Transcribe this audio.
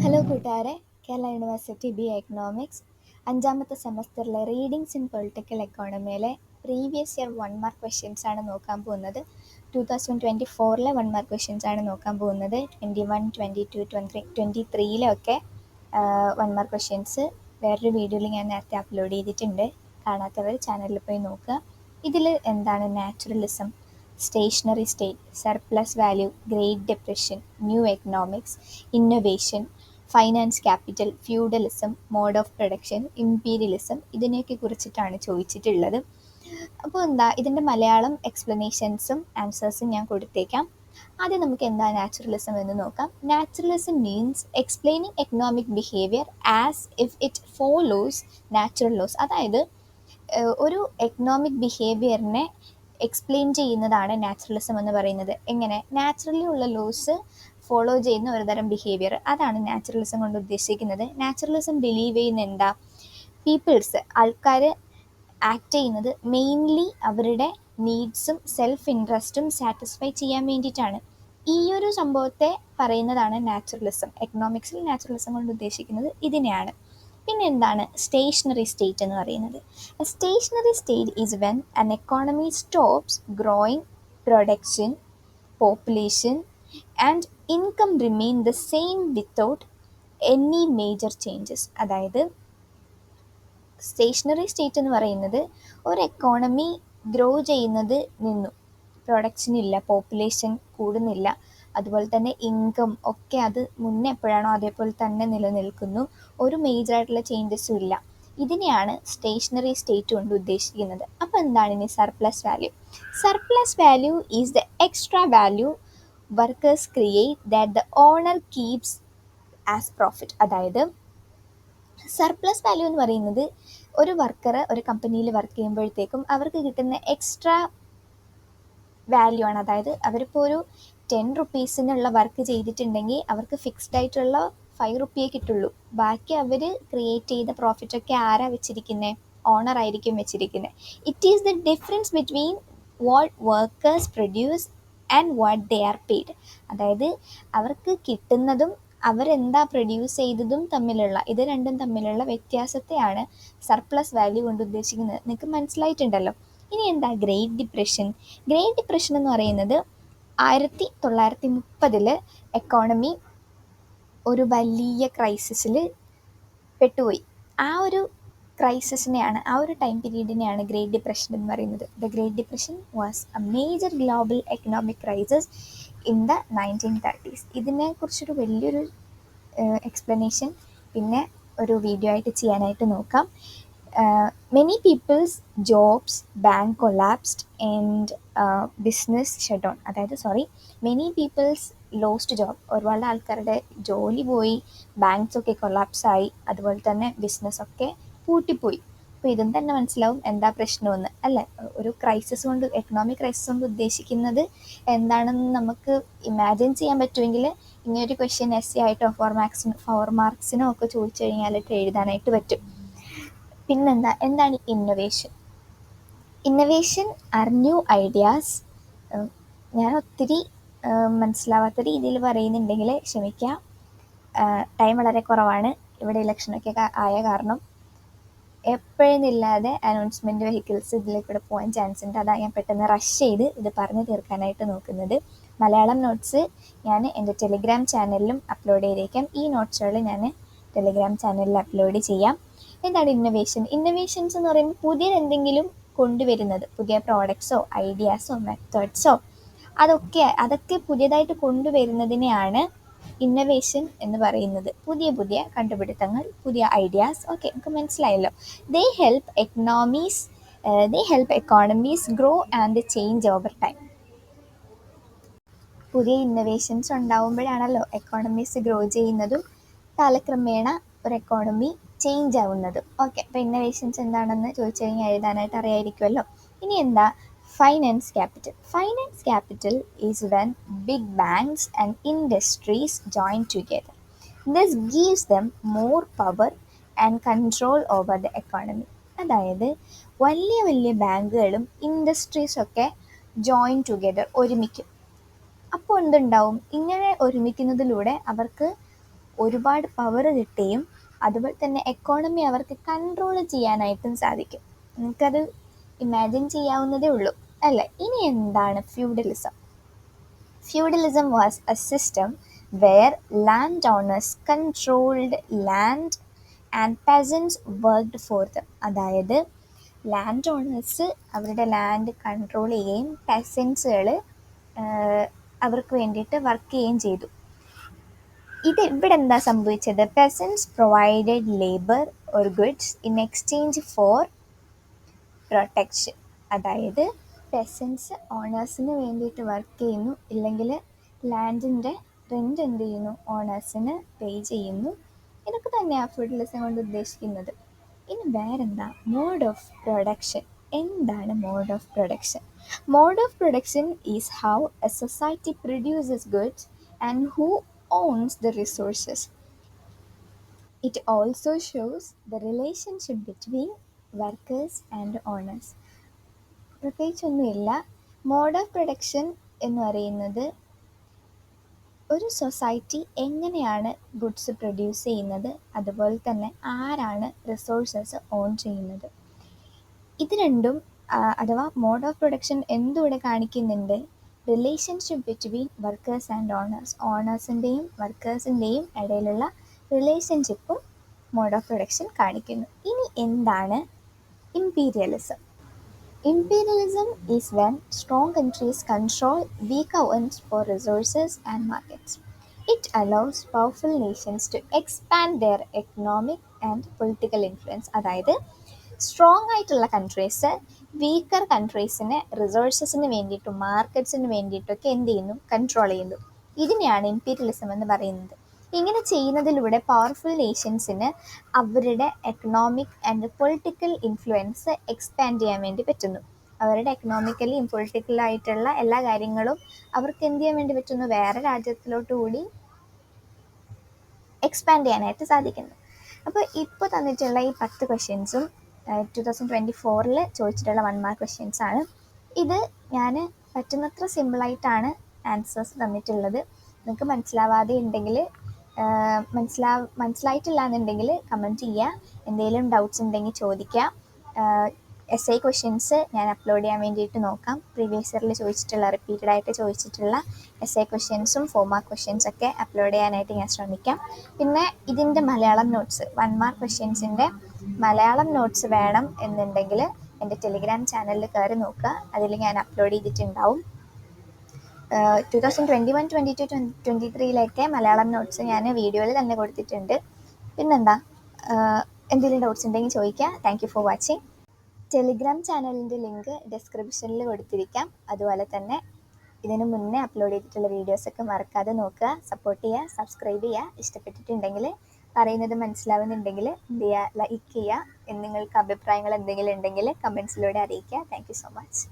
Hello കൂട്ടുകാരെ, Kerala university B economics അഞ്ചാമത്തെ സെമസ്റ്ററിലെ റീഡിങ്സ് ഇൻ പൊളിറ്റിക്കൽ എക്കോണമിയിലെ പ്രീവിയസ് ഇയർ 1 മാർക്ക് ക്വസ്റ്റ്യൻസ് ആണ് നോക്കാൻ പോകുന്നത്. 2024 1 മാർക്ക് ക്വസ്റ്റ്യൻസ് ആണ് നോക്കാൻ പോകുന്നത്. 21, 22, 23 ഒക്കെ 1 മാർക്ക് ക്വസ്റ്റ്യൻസ് വേറൊരു വീഡിയോയിൽ ഞാൻ നേരത്തെ അപ്ലോഡ് ചെയ്തിട്ടുണ്ട്. കാണാത്തവർ ചാനലിൽ പോയി നോക്കുക. ഇതിൽ എന്താണ് naturalism, stationary state, surplus value, great depression, new economics, innovation, finance capital, feudalism, mode of production, imperialism ഇതിനെയൊക്കെ കുറിച്ചിട്ടാണ് ചോദിച്ചിട്ടുള്ളത്. അപ്പോൾ ഇതിൻ്റെ മലയാളം എക്സ്പ്ലനേഷൻസും ആൻസേഴ്സും ഞാൻ കൊടുത്തേക്കാം. ആദ്യം നമുക്ക് എന്താ നാച്ചുറലിസം എന്ന് നോക്കാം. Naturalism means explaining economic behaviour as if it follows natural laws. അതായത് ഒരു എക്കണോമിക് ബിഹേവിയറിനെ എക്സ്പ്ലെയിൻ ചെയ്യുന്നതാണ് നാച്ചുറലിസം എന്ന് പറയുന്നത്. എങ്ങനെ? നാച്ചുറലി ഉള്ള ലോസ് ഫോളോ ചെയ്യുന്ന ഒരുതരം ബിഹേവിയർ, അതാണ് നാച്ചുറലിസം കൊണ്ട് ഉദ്ദേശിക്കുന്നത്. നാച്ചുറലിസം ബിലീവ് ചെയ്യുന്ന എന്താ? ആൾക്കാർ ആക്ട് ചെയ്യുന്നത് മെയിൻലി അവരുടെ നീഡ്സും സെൽഫ് ഇൻട്രസ്റ്റും സാറ്റിസ്ഫൈ ചെയ്യാൻ വേണ്ടിയിട്ടാണ്. ഈ ഒരു സംഭവത്തെ പറയുന്നതാണ് നാച്ചുറലിസം. എക്കണോമിക്സിൽ നാച്ചുറലിസം കൊണ്ട് ഉദ്ദേശിക്കുന്നത് ഇതിനെയാണ്. പിന്നെ എന്താണ് സ്റ്റേഷനറി സ്റ്റേറ്റ് എന്ന് പറയുന്നത്? Stationary state is when an economy stops growing, production, population and income remain the same without any major changes. അതായത് സ്റ്റേഷനറി സ്റ്റേറ്റ് എന്ന് പറയുന്നത് ഒരു എക്കോണമി ഗ്രോ ചെയ്യുന്നത് നിന്നു, പ്രൊഡക്ഷൻ ഇല്ല, പോപ്പുലേഷൻ കൂടുന്നില്ല, അതുപോലെ തന്നെ ഇൻകം ഒക്കെ അത് മുന്നേ എപ്പോഴാണോ അതേപോലെ തന്നെ നിലനിൽക്കുന്നു, ഒരു മേജറായിട്ടുള്ള ചേഞ്ചസും ഇല്ല. ഇതിനെയാണ് സ്റ്റേഷനറി സ്റ്റേറ്റ് കൊണ്ട് ഉദ്ദേശിക്കുന്നത്. അപ്പോൾ എന്താണ് ഇനി surplus value? Surplus value is the extra value workers create that the owner keeps as profit. അതായത് സർപ്ലസ് വാല്യൂ എന്ന് പറയുന്നത് ഒരു വർക്കർ ഒരു കമ്പനിയിൽ വർക്ക് ചെയ്യുമ്പോഴത്തേക്കും അവർക്ക് കിട്ടുന്ന എക്സ്ട്രാ വാല്യൂ ആണ്. അതായത് അവരിപ്പോൾ ഒരു 10 റുപ്പീസിനുള്ള വർക്ക് ചെയ്തിട്ടുണ്ടെങ്കിൽ അവർക്ക് ഫിക്സ്ഡ് ആയിട്ടുള്ള 5 റുപ്പിയേ കിട്ടുള്ളൂ. ബാക്കി അവർ ക്രിയേറ്റ് ചെയ്ത പ്രോഫിറ്റൊക്കെ ആരാ വെച്ചിരിക്കുന്നത്? ഓണർ ആയിരിക്കും വെച്ചിരിക്കുന്നത്. It is the difference between what workers produce and what they are paid. അതായത് അവർക്ക് കിട്ടുന്നതും അവരെന്താ പ്രൊഡ്യൂസ് ചെയ്തതും തമ്മിലുള്ള, ഇത് രണ്ടും തമ്മിലുള്ള വ്യത്യാസത്തെയാണ് സർപ്ലസ് വാല്യൂ കൊണ്ട് ഉദ്ദേശിക്കുന്നത്. നിങ്ങൾക്ക് മനസ്സിലായിട്ടുണ്ടല്ലോ. ഇനി എന്താ ഗ്രേറ്റ് ഡിപ്രഷൻ? ഗ്രേറ്റ് ഡിപ്രഷൻ എന്ന് പറയുന്നത് 1930 എക്കോണമി ഒരു വലിയ ക്രൈസിസിൽ പെട്ടുപോയി. ആ ഒരു ക്രൈസിസിനെയാണ്, ആ ഒരു ടൈം പീരീഡിനെയാണ് ഗ്രേറ്റ് ഡിപ്രഷൻ എന്ന് പറയുന്നത്. The great depression was A major global economic crisis in the 1930s. ഇതിനെക്കുറിച്ചൊരു വലിയൊരു എക്സ്പ്ലനേഷൻ പിന്നെ ഒരു വീഡിയോ ആയിട്ട് ചെയ്യാനായിട്ട് നോക്കാം. Many people's jobs bank collapsed and business shut down. അതായത് many people's lost job. ഒരുപാട് ആൾക്കാരുടെ ജോലി പോയി, ബാങ്ക്സ് ഒക്കെ കൊളാപ്സ് ആയി, അതുപോലെ തന്നെ ബിസിനസ്സൊക്കെ പൂട്ടിപ്പോയി. അപ്പോൾ ഇതും തന്നെ മനസ്സിലാവും എന്താ പ്രശ്നമെന്ന് അല്ലേ. ഒരു ക്രൈസിസ് കൊണ്ട്, എക്കണോമിക് ക്രൈസിസ് കൊണ്ട് ഉദ്ദേശിക്കുന്നത് എന്താണെന്ന് നമുക്ക് ഇമാജിൻ ചെയ്യാൻ പറ്റുമെങ്കിൽ ഇങ്ങനൊരു ക്വസ്റ്റ്യൻ എസ് ആയിട്ടോ 4 മാർക്സിനോ ഒക്കെ ചോദിച്ചു കഴിഞ്ഞാലിട്ട് എഴുതാനായിട്ട് പറ്റും. പിന്നെന്താ, എന്താണ് innovation? Innovation are new ideas. ഞാൻ ഒത്തിരി മനസ്സിലാവാത്ത രീതിയിൽ പറയുന്നുണ്ടെങ്കിൽ ക്ഷമിക്കുക. ടൈം വളരെ കുറവാണ്. ഇവിടെ ഇലക്ഷനൊക്കെ ആയ കാരണം എപ്പോഴെന്നില്ലാതെ അനൗൺസ്മെൻറ്റ് വെഹിക്കിൾസ് ഇതിലേക്കൂടെ പോകാൻ ചാൻസ് ഉണ്ട്. അതാണ് ഞാൻ പെട്ടെന്ന് റഷ് ചെയ്ത് ഇത് പറഞ്ഞു തീർക്കാനായിട്ട് നോക്കുന്നത്. മലയാളം നോട്ട്സ് ഞാൻ എൻ്റെ ടെലിഗ്രാം ചാനലിലും അപ്ലോഡ് ചെയ്തേക്കാം. ഈ നോട്ട്സുകൾ ഞാൻ ടെലിഗ്രാം ചാനലിൽ അപ്ലോഡ് ചെയ്യാം. എന്താണ് ഇന്നൊവേഷൻ? ഇന്നൊവേഷൻസ് എന്ന് പറയുമ്പോൾ പുതിയ എന്തെങ്കിലും കൊണ്ടുവരുന്നത്, പുതിയ പ്രോഡക്ട്സോ ഐഡിയാസോ മെത്തേഡ്സോ അതൊക്കെ പുതിയതായിട്ട് കൊണ്ടുവരുന്നതിനെയാണ് ഇന്നൊവേഷൻ എന്ന് പറയുന്നത്. പുതിയ പുതിയ കണ്ടുപിടുത്തങ്ങൾ, പുതിയ ഐഡിയാസ്. ഓക്കെ, നമുക്ക് മനസ്സിലായല്ലോ. They help economies grow and change over time. പുതിയ ഇന്നൊവേഷൻസ് ഉണ്ടാവുമ്പോഴാണല്ലോ എക്കോണമീസ് ഗ്രോ ചെയ്യുന്നതും കാലക്രമേണ ഒരു എക്കോണമി ചേഞ്ച് ആവുന്നതും. ഓക്കെ, അപ്പോൾ ഇന്നൊവേഷൻസ് എന്താണെന്ന് ചോദിച്ചു കഴിഞ്ഞാൽ എഴുതാനായിട്ട് അറിയായിരിക്കുമല്ലോ. ഇനി എന്താ finance capital? Finance capital is when big banks and industries join together. This gives them more power and control over the economy. അതായത് വലിയ വലിയ ബാങ്കുകളും ഇൻഡസ്ട്രീസൊക്കെ ജോയിൻ ടുഗെദർ, ഒരുമിക്കും. അപ്പോൾ എന്തുണ്ടാവും? ഇങ്ങനെ ഒരുമിക്കുന്നതിലൂടെ അവർക്ക് ഒരുപാട് പവർ കിട്ടുകയും അതുപോലെ തന്നെ എക്കോണമി അവർക്ക് കൺട്രോൾ ചെയ്യാനായിട്ടും സാധിക്കും. നിങ്ങൾക്കത് ഇമാജിൻ ചെയ്യാവുന്നതേ ഉള്ളൂ അല്ലേ? ഇനി എന്താണ് feudalism? Feudalism was a system where landowners controlled land and peasants worked for them. അതായത് ലാൻഡ് ഓണേഴ്സ് അവരുടെ ലാൻഡ് കൺട്രോൾ ചെയ്യുകയും പെസൻസുകൾ അവർക്ക് വേണ്ടിയിട്ട് വർക്ക് ചെയ്യുകയും ചെയ്തു. ഇവിടെ എന്താ സംഭവിച്ചത്? പെസൻസ് provided labour or goods in exchange for protection. അതായത് പെസൻസ് ഓണേഴ്സിന് വേണ്ടിയിട്ട് വർക്ക് ചെയ്യുന്നു, ഇല്ലെങ്കിൽ ലാൻഡിൻ്റെ റെൻ്റ് എന്ത് ചെയ്യുന്നു? ഓണേഴ്സിന് പേ ചെയ്യുന്നു. ഇതൊക്കെ തന്നെയാണ് ഫ്യൂഡലിസം കൊണ്ട് ഉദ്ദേശിക്കുന്നത്. ഇനി വേറെന്താ? Mode of production. എന്താണ് mode of production? Mode of production is how a society produces goods and who owns the resources. It also shows the relationship between workers and owners. പ്രത്യേകിച്ചൊന്നുമില്ല. മോഡ് ഓഫ് പ്രൊഡക്ഷൻ എന്ന് പറയുന്നത് ഒരു society എങ്ങനെയാണ് goods produce ചെയ്യുന്നത്, അതുപോലെ തന്നെ ആരാണ് resources on ചെയ്യുന്നത്. ഇത് രണ്ടും അഥവാ മോഡ് ഓഫ് പ്രൊഡക്ഷൻ എന്തുകൂടെ കാണിക്കുന്നുണ്ട്? Relationship between workers and owners. ഓണേഴ്സിൻ്റെയും വർക്കേഴ്സിൻ്റെയും ഇടയിലുള്ള റിലേഷൻഷിപ്പും മോഡ് ഓഫ് പ്രൊഡക്ഷൻ കാണിക്കുന്നു. ഇനി എന്താണ് imperialism? Imperialism is when strong countries control weaker ones for resources and markets. It allows powerful nations to expand their economic and political influence. അതായത് strong ആയിട്ടുള്ള countries weaker കൺട്രീസിനെ റിസോഴ്സസിന് വേണ്ടിയിട്ടും മാർക്കറ്റ്സിന് വേണ്ടിയിട്ടൊക്കെ എന്ത് ചെയ്യുന്നു? കൺട്രോൾ ചെയ്യുന്നു. ഇതിനെയാണ് ഇമ്പീരിയലിസം എന്ന് പറയുന്നത്. ഇങ്ങനെ ചെയ്യുന്നതിലൂടെ പവർഫുൾ നേഷൻസിന് അവരുടെ economic and political influence expand ചെയ്യാൻ വേണ്ടി പറ്റുന്നു. അവരുടെ എക്കണോമിക്കലിയും പൊളിറ്റിക്കലായിട്ടുള്ള എല്ലാ കാര്യങ്ങളും അവർക്ക് എന്ത് ചെയ്യാൻ വേണ്ടി പറ്റുന്നു? വേറെ രാജ്യത്തിലോട്ട് കൂടി എക്സ്പാൻഡ് ചെയ്യാനായിട്ട് സാധിക്കുന്നു. അപ്പോൾ ഇപ്പോൾ തന്നിട്ടുള്ള ഈ 10 ക്വസ്റ്റ്യൻസും 2024 ചോദിച്ചിട്ടുള്ള 1 മാർക്ക് ക്വസ്റ്റ്യൻസ് ആണ്. ഇത് ഞാൻ പറ്റുന്നത്ര സിമ്പിളായിട്ടാണ് ആൻസേഴ്സ് തന്നിട്ടുള്ളത്. നിങ്ങൾക്ക് മനസ്സിലാവാതെ ഉണ്ടെങ്കിൽ മനസ്സിലായിട്ടില്ല എന്നുണ്ടെങ്കിൽ കമൻറ്റ് ചെയ്യുക. എന്തെങ്കിലും ഡൗട്ട്സ് ഉണ്ടെങ്കിൽ ചോദിക്കുക. essay ക്വസ്റ്റ്യൻസ് ഞാൻ അപ്ലോഡ് ചെയ്യാൻ വേണ്ടിയിട്ട് നോക്കാം. പ്രീവിയസ് ഇയറിൽ ചോദിച്ചിട്ടുള്ള റിപ്പീറ്റഡ് ആയിട്ട് ചോദിച്ചിട്ടുള്ള essay ക്വസ്റ്റ്യൻസും 4 മാർക്ക് ക്വസ്റ്റ്യൻസൊക്കെ അപ്ലോഡ് ചെയ്യാനായിട്ട് ഞാൻ ശ്രമിക്കാം. പിന്നെ ഇതിൻ്റെ മലയാളം നോട്ട്സ് 1 മാർക്ക് ക്വസ്റ്റ്യൻസിൻ്റെ മലയാളം നോട്ട്സ് വേണം എന്നുണ്ടെങ്കിൽ എൻ്റെ ടെലിഗ്രാം ചാനലിൽ കയറി നോക്കുക. അതിൽ ഞാൻ അപ്ലോഡ് ചെയ്തിട്ടുണ്ടാവും. 2021, 22, 23 മലയാളം നോട്ട്സ് ഞാൻ വീഡിയോയിൽ തന്നെ കൊടുത്തിട്ടുണ്ട്. പിന്നെന്താ, എന്തെങ്കിലും ഡൗട്ട്സ് ഉണ്ടെങ്കിൽ ചോദിക്കുക. Thank you for watching. Telegram ചാനലിൻ്റെ ലിങ്ക് ഡിസ്ക്രിപ്ഷനിൽ കൊടുത്തിരിക്കാം. അതുപോലെ തന്നെ ഇതിന് മുന്നേ അപ്ലോഡ് ചെയ്തിട്ടുള്ള വീഡിയോസൊക്കെ മറക്കാതെ നോക്കുക, സപ്പോർട്ട് ചെയ്യുക, സബ്സ്ക്രൈബ് ചെയ്യുക. ഇഷ്ടപ്പെട്ടിട്ടുണ്ടെങ്കിൽ, പറയുന്നത് മനസ്സിലാവുന്നുണ്ടെങ്കിൽ എന്ത് ചെയ്യുക? ലൈക്ക് ചെയ്യുക. നിങ്ങൾക്ക് അഭിപ്രായങ്ങൾ എന്തെങ്കിലും ഉണ്ടെങ്കിൽ കമൻസിലൂടെ അറിയിക്കുക. Thank you so much.